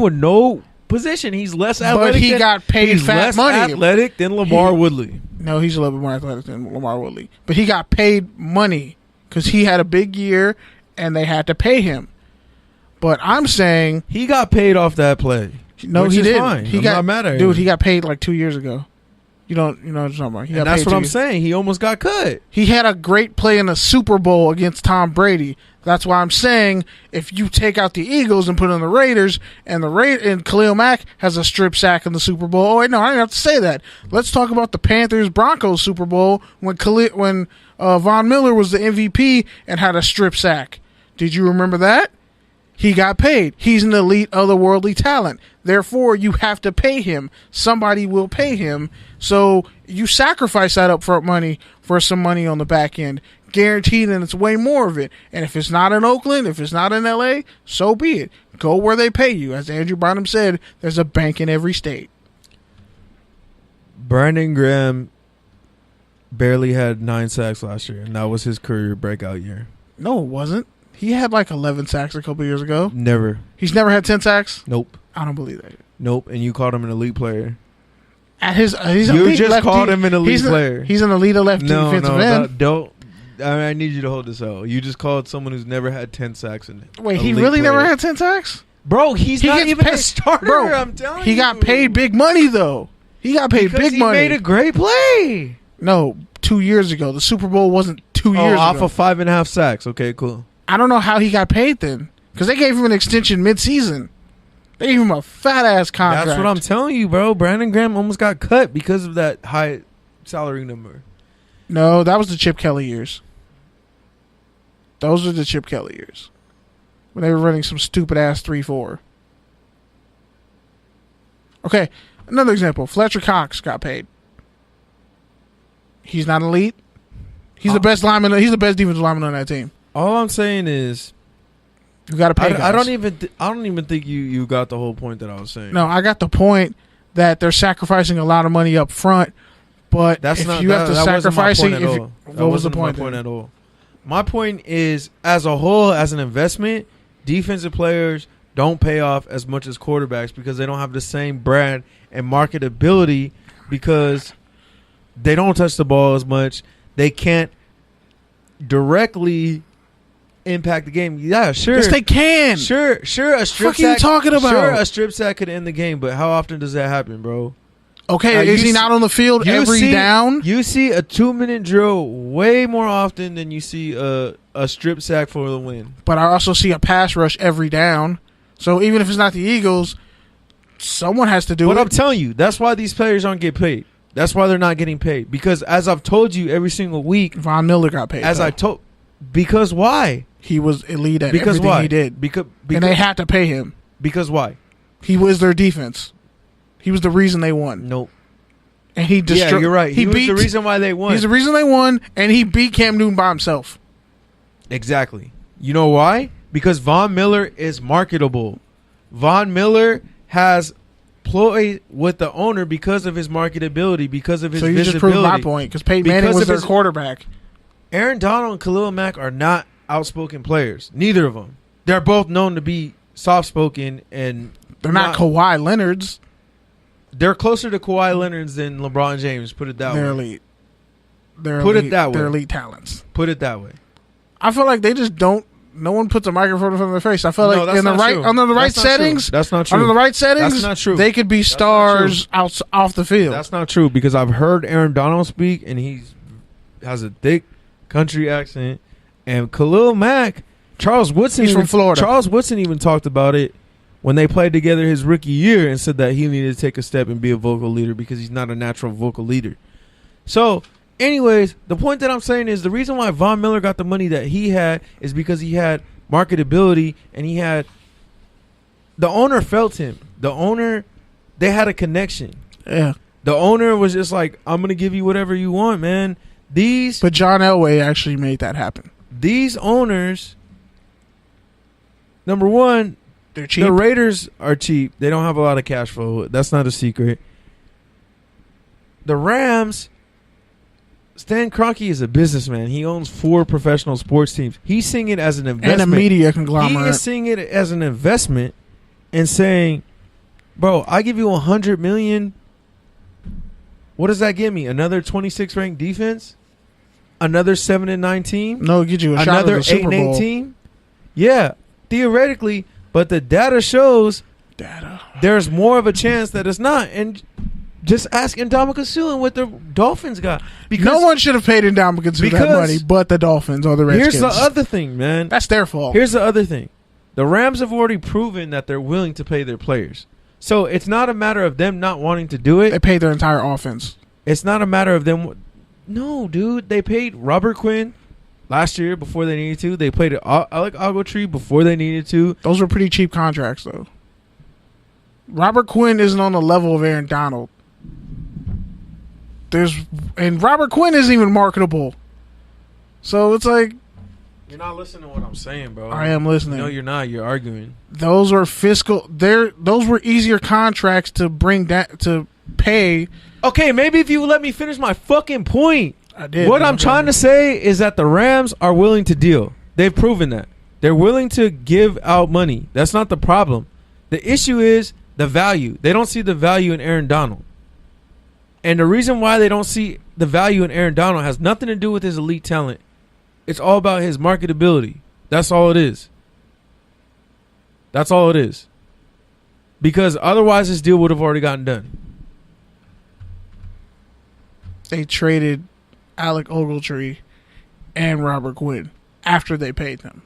with no position. He's less athletic. But he got paid fat money. He's less athletic than LeVar Woodley. No, he's a little bit more athletic than LeVar Woodley. But he got paid money because he had a big year and they had to pay him. But I'm saying he got paid off that play. No, he didn't. Fine. He I'm got not mad at him. Dude, he got paid like 2 years ago. You know what I'm talking about. And that's what I'm saying. He almost got cut. He had a great play in the Super Bowl against Tom Brady. That's why I'm saying if you take out the Eagles and put in the Raiders, and Khalil Mack has a strip sack in the Super Bowl. Oh wait, no, I didn't have to say that. Let's talk about the Panthers Broncos Super Bowl when Von Miller was the MVP and had a strip sack. Did you remember that? He got paid. He's an elite otherworldly talent. Therefore, you have to pay him. Somebody will pay him. So you sacrifice that upfront money for some money on the back end. Guaranteed, and it's way more of it. And if it's not in Oakland, if it's not in LA, so be it. Go where they pay you. As Andrew Bynum said, there's a bank in every state. Brandon Graham barely had 9 sacks last year, and that was his career breakout year. No, it wasn't. He had like 11 sacks a couple years ago. Never. He's never had 10 sacks? Nope. I don't believe that. Nope, and you called him an elite player. He's you just called him an elite player. He's an elite left defensive end. Don't. I need you to hold this out. You just called someone who's never had 10 sacks in it. Wait, he really never had 10 sacks? Bro, he's not even a starter, bro, I'm telling you. He got paid big money, though. He got paid big money. He made a great play. No, 2 years ago. The Super Bowl wasn't 2 years ago. Off of 5.5 sacks. Okay, cool. I don't know how he got paid then. Because they gave him an extension mid-season. They gave him a fat-ass contract. That's what I'm telling you, bro. Brandon Graham almost got cut because of that high salary number. No, that was the Chip Kelly years. Those were the Chip Kelly years. When they were running some stupid-ass 3-4. Okay, another example. Fletcher Cox got paid. He's not elite. He's the best lineman. He's the best defensive lineman on that team. All I'm saying is, you got to pay guys. I don't even think you got the whole point that I was saying. No, I got the point that they're sacrificing a lot of money up front, but that's if not, you have to sacrifice it, what was the point at all? My point is, as a whole, as an investment, defensive players don't pay off as much as quarterbacks because they don't have the same brand and marketability because they don't touch the ball as much. They can't directly impact the game. Yeah, sure. Yes, they can. Sure. A strip sack. What are you talking about? Sure, a strip sack could end the game, but how often does that happen, bro? Okay, is he not on the field every down? You see a 2-minute drill way more often than you see a strip sack for the win. But I also see a pass rush every down. So even if it's not the Eagles, someone has to do it. But I'm telling you, that's why these players don't get paid. That's why they're not getting paid. Because as I've told you every single week, Von Miller got paid. Because why? He was elite at everything he did. Because and they had to pay him. Because why? He was their defense. He was the reason they won. Nope. And he destroyed. Yeah, you're right. He was the reason why they won. He's the reason they won, and he beat Cam Newton by himself. Exactly. You know why? Because Von Miller is marketable. Von Miller has ploy with the owner because of his marketability, because of his visibility. So you just proved my point, because Peyton Manning was their quarterback. Aaron Donald and Khalil Mack are not outspoken players. Neither of them. They're both known to be soft-spoken, and they're not Kawhi Leonard's. They're closer to Kawhi Leonard's than LeBron James. Put it that way. They're elite. Put it that way. They're elite talents. Put it that way. I feel like they just don't. No one puts a microphone in front of their face. I feel like under the right settings. That's not true. Under the right settings, that's not true. They could be stars off the field. That's not true because I've heard Aaron Donald speak, and he has a thick country accent. And Khalil Mack, Charles Woodson, from Florida. Charles Woodson even talked about it when they played together his rookie year and said that he needed to take a step and be a vocal leader because he's not a natural vocal leader. So, anyways, the point that I'm saying is the reason why Von Miller got the money that he had is because he had marketability and he had – the owner felt him. The owner – they had a connection. Yeah. The owner was just like, I'm going to give you whatever you want, man. But John Elway actually made that happen. These owners, number one – they're cheap. The Raiders are cheap. They don't have a lot of cash flow. That's not a secret. The Rams, Stan Kroenke is a businessman. He owns 4 professional sports teams. He's seeing it as an investment. And a media conglomerate. He is seeing it as an investment and saying, Bro, I give you $100 million. What does that give me? Another 26 ranked defense? Another 7-9 team? No, get you a shot Another at the Super 8-8 Bowl. team? Yeah, theoretically, but the data shows there's more of a chance that it's not. And just ask Ndamukong Suh and what the Dolphins got. Because No one should have paid Ndamukong Suh that money, but the Dolphins or the Redskins. here's the other thing, man. That's their fault. Here's the other thing. The Rams have already proven that they're willing to pay their players. So it's not a matter of them not wanting to do They it. paid their entire offense. It's not a matter of them. No, dude. They paid Robert Quinn last year before they needed to. They played Alec Ogletree before they needed to. Those were pretty cheap contracts, though. Robert Quinn isn't on the level of Aaron Donald. And Robert Quinn isn't even marketable. So it's like, You're not listening to what I'm saying, bro. I am listening. No, you're not. You're arguing. Those were those were easier contracts to bring that to pay. Okay, maybe if you would let me finish my fucking point. I did. What I'm trying to say is that the Rams are willing to deal. They've proven that. They're willing to give out money. That's not the problem. The issue is the value. They don't see the value in Aaron Donald. And the reason why they don't see the value in Aaron Donald has nothing to do with his elite talent. It's all about his marketability. That's all it is. That's all it is. Because otherwise this deal would have already gotten done. They traded Alec Ogletree and Robert Quinn after they paid them.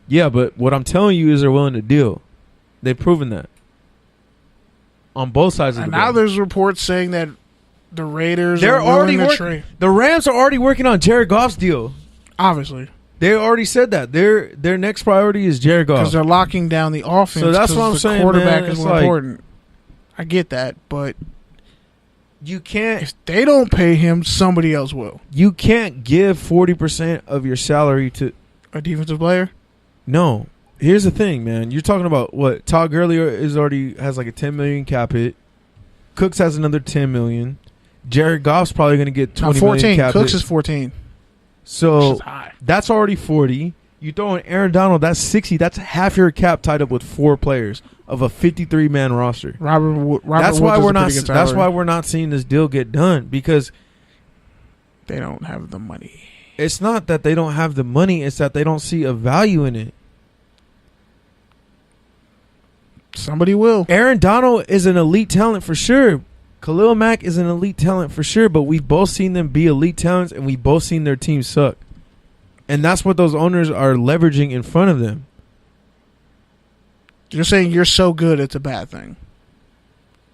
Yeah, but what I'm telling you is they're willing to deal. They've proven that. On both sides of the And ball. now there's reports saying that the Raiders They're are willing already to trade. The Rams are already working on Jared Goff's deal. Obviously. They already said that. Their next priority is Jared Goff. Because they're locking down the offense. So that's 'cause what I'm the saying, quarterback man. is It's more like- important. I get that, but You can't if they don't pay him, somebody else will. give 40% of your salary to A defensive player? No. Here's the thing, man. You're talking about what? Todd Gurley has like a 10 million cap hit. Cooks has another 10 million. Jared Goff's probably going to get 20 million 14. cap Cooks hit. is 14. So Which is high. that's already 40. You throw in Aaron Donald, that's 60. That's half your cap tied up with 4 players of a 53-man roster. Robert That's Woods why is we're a not. pretty good That's salary. why we're not seeing this deal get done, because They don't have the money. it's not that they don't have the money. It's that they don't see a value in it. Somebody will. Aaron Donald is an elite talent for sure. Khalil Mack is an elite talent for sure, but we've both seen them be elite talents, and we've both seen their teams suck. And that's what those owners are leveraging in front of them. You're saying you're so good, it's a bad thing.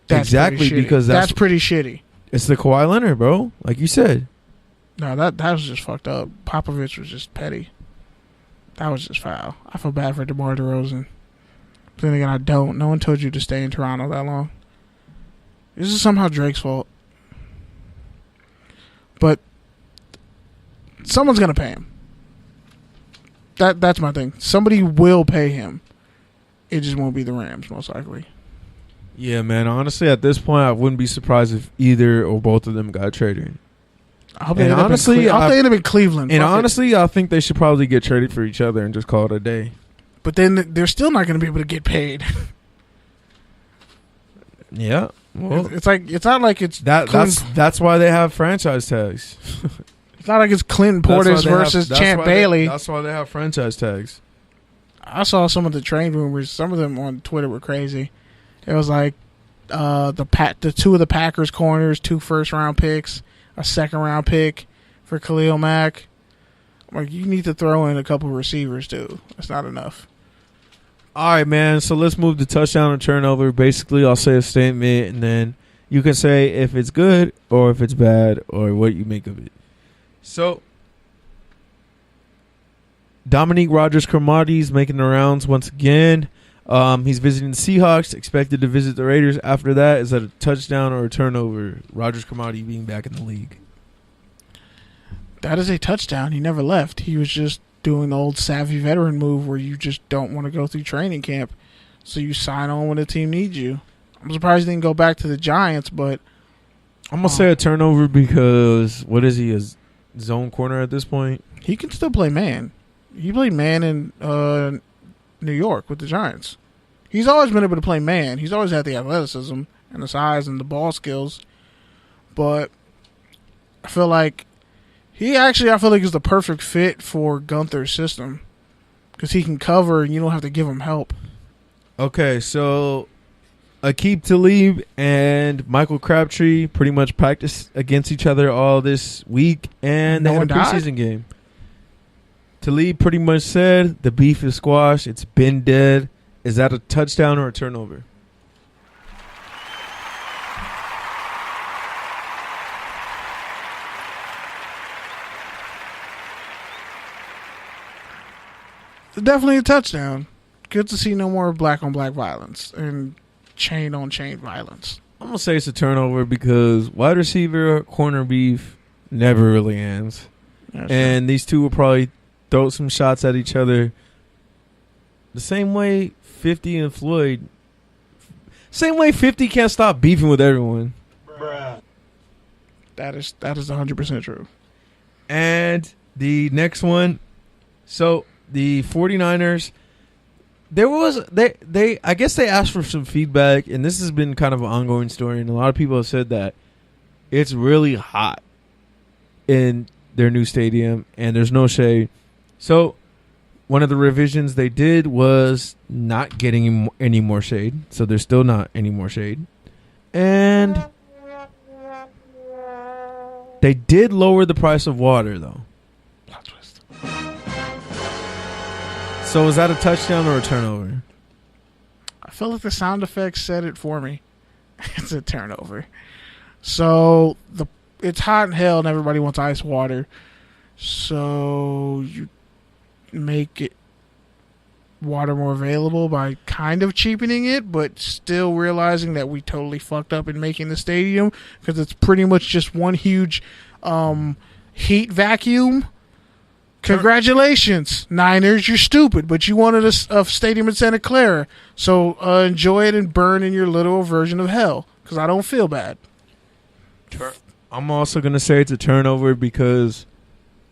Exactly, pretty shitty. because that's pretty shitty. It's the Kawhi Leonard, bro. Like you said. No, that was just fucked up. Popovich was just petty. That was just foul. I feel bad for DeMar DeRozan. But then again, I don't. No one told you to stay in Toronto that long. This is somehow Drake's fault. But someone's going to pay him. That's my thing. Somebody will pay him. It just won't be the Rams, most likely. Yeah, man. Honestly, at this point, I wouldn't be surprised if either or both of them got traded. I hope they end up in Cleveland. And Fuck it. honestly, I think they should probably get traded for each other and just call it a day. But then they're still not going to be able to get paid. Yeah. Well, It's like it's not like it's that's why they have franchise tags. It's not like it's Clinton Portis versus Champ Bailey. That's why they have franchise tags. I saw some of the trade rumors. Some of them on Twitter were crazy. It was like the 2 of the Packers corners, 2 first-round picks, a second-round pick for Khalil Mack. Like, you need to throw in a couple receivers too. That's not enough. All right, man. So let's move to touchdown and turnover. Basically, I'll say a statement, and then you can say if it's good or if it's bad or what you make of it. So, Dominique Rodgers-Cromartie's making the rounds once again. He's visiting the Seahawks, expected to visit the Raiders. After that, is that a touchdown or a turnover? Rodgers-Cromartie being back in the league. That is a touchdown. He never left. He was just doing the old savvy veteran move where you just don't want to go through training camp, so you sign on when the team needs you. I'm surprised he didn't go back to the Giants, but I'm going to say a turnover because what is he, a zone corner at this point? he can still play man. He played man in New York with the Giants. He's always been able to play man. He's always had the athleticism and the size and the ball skills. But I feel like I feel like he's the perfect fit for Gunther's system because he can cover and you don't have to give him help. Okay, so Aqib Talib and Michael Crabtree pretty much practiced against each other all this week, and they had a preseason game. Talib pretty much said the beef is squashed. It's been dead. Is that a touchdown or a turnover? Definitely a touchdown. Good to see no more black-on-black violence and chain-on-chain violence. I'm going to say it's a turnover because wide receiver, corner beef never really ends. And these two will probably throw some shots at each other the same way 50 and Floyd. Same way 50 can't stop beefing with everyone. Bruh. That is 100% true. And the next one, so the 49ers, I guess they asked for some feedback, and this has been kind of an ongoing story, and a lot of people have said that it's really hot in their new stadium, and there's no shade. So one of the revisions they did was not getting any more shade, so there's still not any more shade. And they did lower the price of water, though. Plot twist. So is that a touchdown or a turnover? I feel like the sound effects said it for me. It's a turnover. So it's hot in hell and everybody wants ice water. So you make it water more available by kind of cheapening it, but still realizing that we totally fucked up in making the stadium because it's pretty much just one huge heat vacuum. Congratulations, Niners, you're stupid, but you wanted a stadium in Santa Clara, so enjoy it and burn in your literal version of hell, because I don't feel bad. I'm also going to say it's a turnover because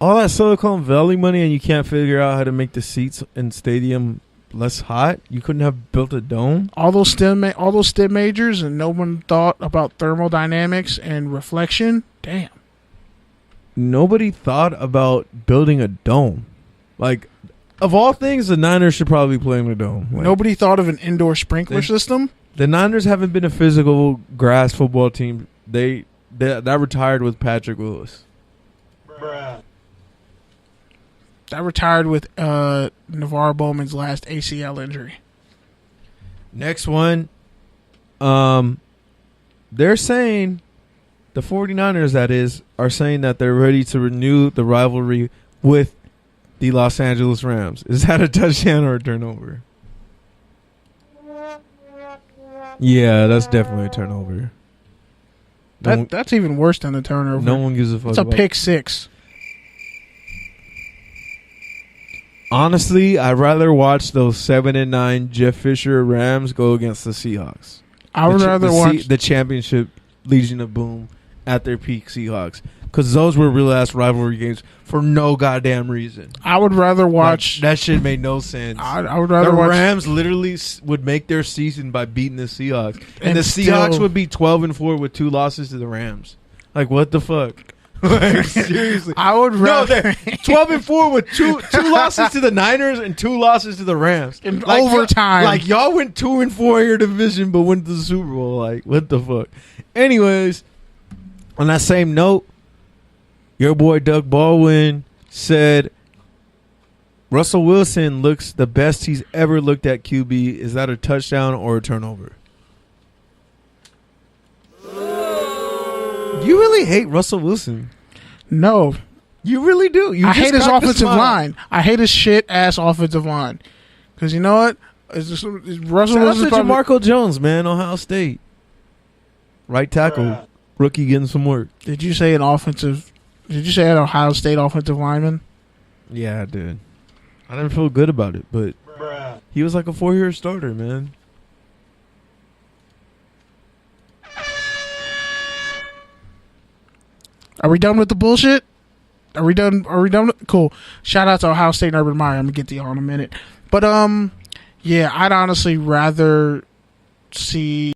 all that Silicon Valley money and you can't figure out how to make the seats in stadium less hot. You couldn't have built a dome. All those STEM majors, and no one thought about thermodynamics and reflection. Damn. Nobody thought about building a dome. Like, of all things, the Niners should probably play in a dome. Like, nobody thought of an indoor sprinkler system. The Niners haven't been a physical grass football team. That retired with Patrick Willis. Bruh. That retired with NaVorro Bowman's last ACL injury. Next one, they're saying, the 49ers, that is, are saying that they're ready to renew the rivalry with the Los Angeles Rams. Is that a touchdown or a turnover? Yeah, that's definitely a turnover. That's even worse than a turnover. No one gives a fuck. It's a pick six. Honestly, I'd rather watch those 7-9 Jeff Fisher Rams go against the Seahawks. I would rather watch the championship Legion of Boom at their peak Seahawks, because those were real ass rivalry games for no goddamn reason. I would rather watch that shit made no sense. I would rather watch. The Rams literally would make their season by beating the Seahawks, and the still, Seahawks would be 12-4 with 2 losses to the Rams. Like, what the fuck? Like, seriously, I would rather 12-4 with two losses to the Niners and 2 losses to the Rams in overtime. Like, y'all went 2-4 in your division, but went to the Super Bowl. Like, what the fuck? Anyways, on that same note, your boy Doug Baldwin said Russell Wilson looks the best he's ever looked at QB. Is that a touchdown or a turnover? You really hate Russell Wilson. No. You really do. I hate his offensive line. I hate his shit-ass offensive line. Because you know what? Russell Wilson. Jamarco Jones, man, Ohio State. Right tackle. Rookie getting some work. Did you say an Ohio State offensive lineman? Yeah, I did. I didn't feel good about it, but he was like a 4-year starter, man. Are we done with the bullshit? Are we done? Cool. Shout out to Ohio State and Urban Meyer. I'm gonna get to y'all in a minute. But Yeah, I'd honestly rather see